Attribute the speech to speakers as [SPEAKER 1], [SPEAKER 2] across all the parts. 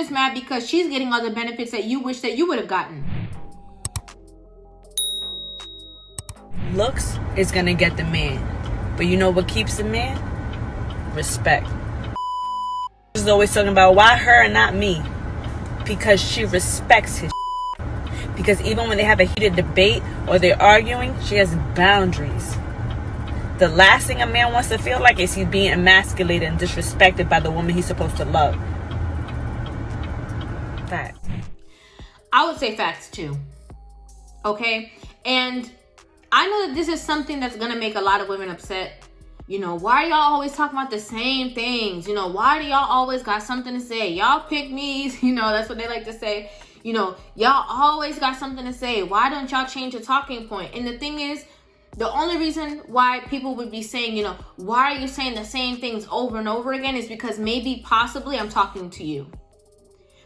[SPEAKER 1] just mad because she's getting all the benefits that you wish that you would have gotten.
[SPEAKER 2] Looks is gonna get the man, but you know what keeps the man? Respect. She's always talking about why her and not me, because she respects his because even when they have a heated debate or they're arguing, she has boundaries. The last thing a man wants to feel like is he's being emasculated and disrespected by the woman he's supposed to love. Facts.
[SPEAKER 1] I would say facts too. Okay? And I know that this is something that's going to make a lot of women upset. You know, why y'all always talking about the same things? You know, why do y'all always got something to say? Y'all pick me. You know, that's what they like to say. You know, y'all always got something to say. Why don't y'all change the talking point? And the thing is, the only reason why people would be saying, you know, why are you saying the same things over and over again is because maybe possibly I'm talking to you.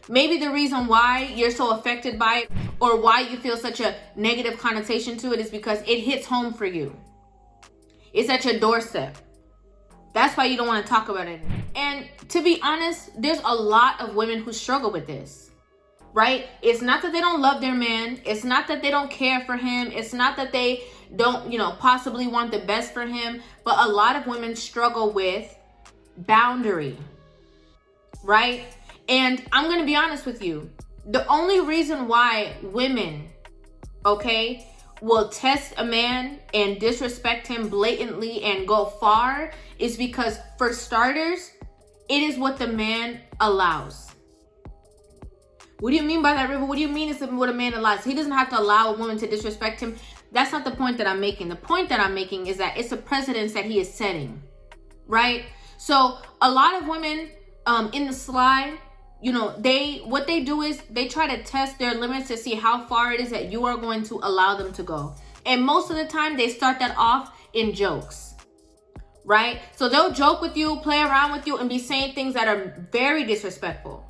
[SPEAKER 1] Maybe the reason why you're so affected by it or why you feel such a negative connotation to it is because it hits home for you. It's at your doorstep. That's why you don't want to talk about it. And to be honest, there's a lot of women who struggle with this, right? It's not that they don't love their man. It's not that they don't care for him. It's not that they don't, you know, possibly want the best for him. But a lot of women struggle with boundary, right? And I'm going to be honest with you. The only reason why women, okay, will test a man and disrespect him blatantly and go far is because, for starters, it is what the man allows. What do you mean by that, Rivah? What do you mean it's what a man allows? He doesn't have to allow a woman to disrespect him. That's not the point that I'm making. The point that I'm making is that it's a precedence that he is setting, right? So a lot of women in the slide, you know, what they do is they try to test their limits to see how far it is that you are going to allow them to go. And most of the time they start that off in jokes, right? So they'll joke with you, play around with you, and be saying things that are very disrespectful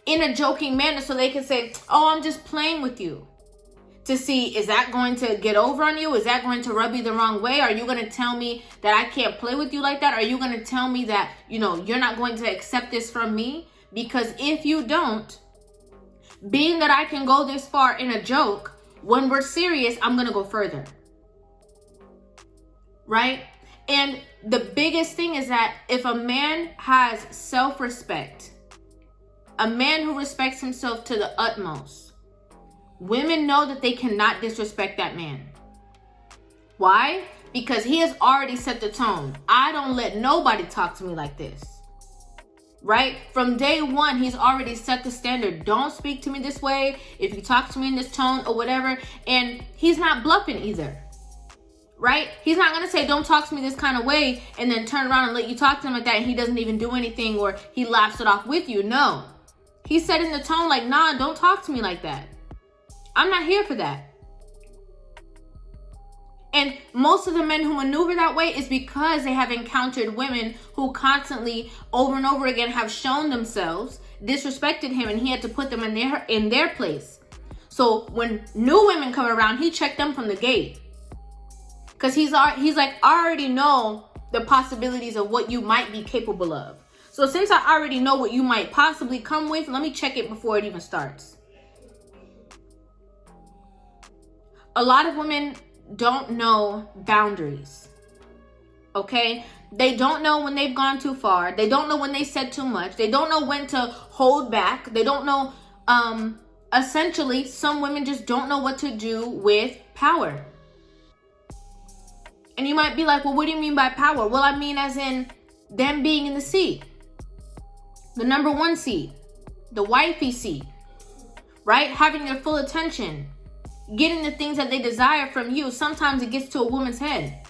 [SPEAKER 1] in a joking manner so they can say, oh, I'm just playing with you. To see, is that going to get over on you? Is that going to rub you the wrong way? Are you going to tell me that I can't play with you like that? Are you going to tell me that, you know, you're not going to accept this from me? Because if you don't, being that I can go this far in a joke, when we're serious, I'm going to go further. Right? And the biggest thing is that if a man has self-respect, a man who respects himself to the utmost, women know that they cannot disrespect that man. Why? Because he has already set the tone. I don't let nobody talk to me like this. Right? From day one, he's already set the standard. Don't speak to me this way. If you talk to me in this tone or whatever. And he's not bluffing either. Right? He's not going to say, don't talk to me this kind of way, and then turn around and let you talk to him like that, and he doesn't even do anything, or he laughs it off with you. No. He's setting the tone like, nah, don't talk to me like that. I'm not here for that. And most of the men who maneuver that way is because they have encountered women who constantly, over and over again, have shown themselves, disrespected him, and he had to put them in their place. So when new women come around, he checked them from the gate. Because he's like, I already know the possibilities of what you might be capable of. So since I already know what you might possibly come with, let me check it before it even starts. A lot of women don't know boundaries, okay? They don't know when they've gone too far. They don't know when they said too much. They don't know when to hold back. They don't know, essentially, some women just don't know what to do with power. And you might be like, well, what do you mean by power? Well, I mean as in them being in the seat. The number one seat. The wifey seat. Right? Having their full attention. Getting the things that they desire from you. Sometimes it gets to a woman's head.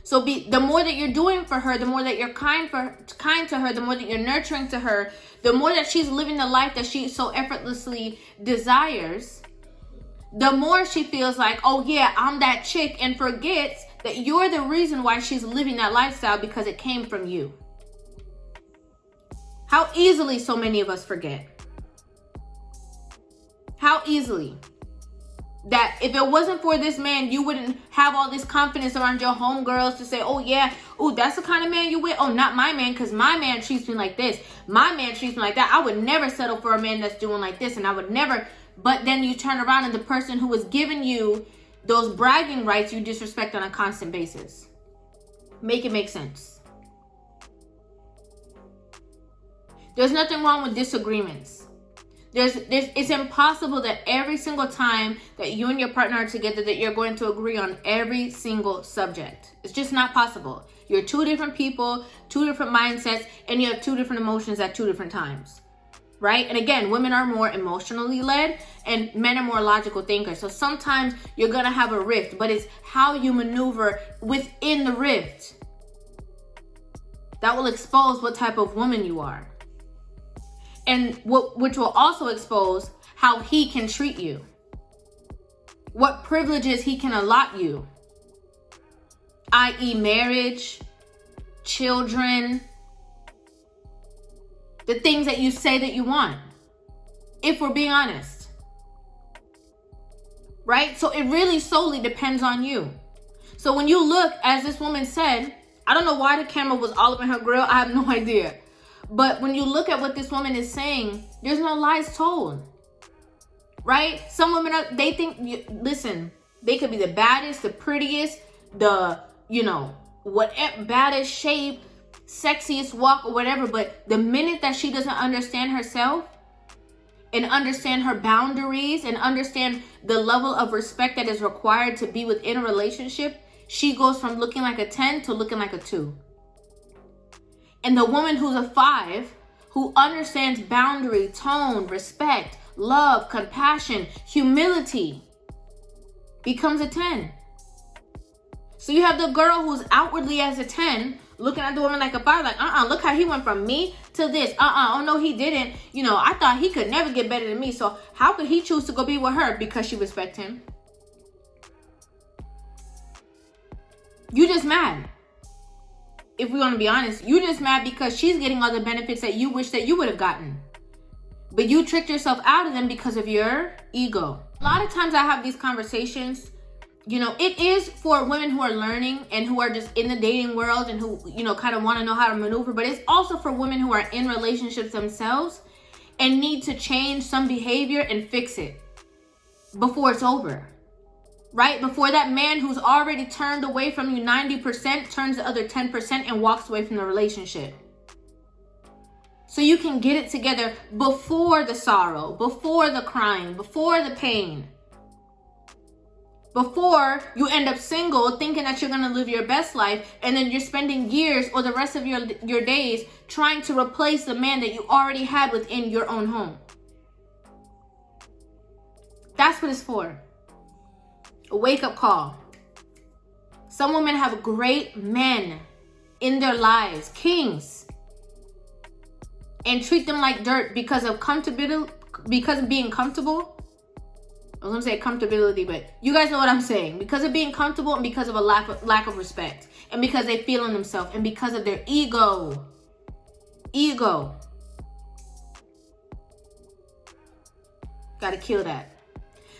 [SPEAKER 1] So the more that you're doing for her, the more that you're kind to her, the more that you're nurturing to her, the more that she's living the life that she so effortlessly desires, the more she feels like, oh yeah, I'm that chick, and forgets that you're the reason why she's living that lifestyle, because it came from you. How easily so many of us forget. How easily. That if it wasn't for this man, you wouldn't have all this confidence around your homegirls to say, oh yeah, oh that's the kind of man you with. Oh, not my man, because my man treats me like this. My man treats me like that. I would never settle for a man that's doing like this, and I would never. But then you turn around and the person who was giving you those bragging rights, you disrespect on a constant basis. Make it make sense. There's nothing wrong with disagreements. It's impossible that every single time that you and your partner are together that you're going to agree on every single subject. It's just not possible. You're two different people, two different mindsets, and you have two different emotions at two different times, right? And again, women are more emotionally led and men are more logical thinkers. So sometimes you're going to have a rift, but it's how you maneuver within the rift that will expose what type of woman you are. And which will also expose how he can treat you. What privileges he can allot you. I.e. marriage, children, the things that you say that you want. If we're being honest. Right? So it really solely depends on you. So when you look, as this woman said, I don't know why the camera was all up in her grill. I have no idea. But when you look at what this woman is saying, there's no lies told, right? Some women they think, listen, they could be the baddest, the prettiest, the, whatever, baddest shape, sexiest walk or whatever. But the minute that she doesn't understand herself and understand her boundaries and understand the level of respect that is required to be within a relationship, she goes from looking like a 10 to looking like a 2. And the woman who's a 5, who understands boundary, tone, respect, love, compassion, humility, becomes a 10. So you have the girl who's outwardly as a 10, looking at the woman like a 5, like, look how he went from me to this. Oh no, he didn't. I thought he could never get better than me. So how could he choose to go be with her? Because she respects him. You just mad. If we want to be honest, you just mad because she's getting all the benefits that you wish that you would have gotten. But you tricked yourself out of them because of your ego. A lot of times I have these conversations, it is for women who are learning and who are just in the dating world and who, kind of want to know how to maneuver. But it's also for women who are in relationships themselves and need to change some behavior and fix it before it's over. Right? Before that man who's already turned away from you 90% turns the other 10% and walks away from the relationship. So you can get it together before the sorrow, before the crying, before the pain. Before you end up single thinking that you're going to live your best life and then you're spending years or the rest of your days trying to replace the man that you already had within your own home. That's what it's for. A wake-up call. Some women have great men in their lives, kings, and treat them like dirt because of comfortability, because of being comfortable. I was gonna say comfortability, but you guys know what I'm saying. Because of being comfortable and because of a lack of respect, and because they feel in themselves, and because of their ego. Gotta kill that.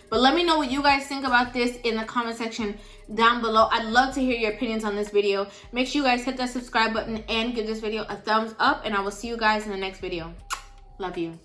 [SPEAKER 1] But let me know what you guys think about this in the comment section down below. I'd love to hear your opinions on this video. Make sure you guys hit that subscribe button and give this video a thumbs up. And I will see you guys in the next video. Love you.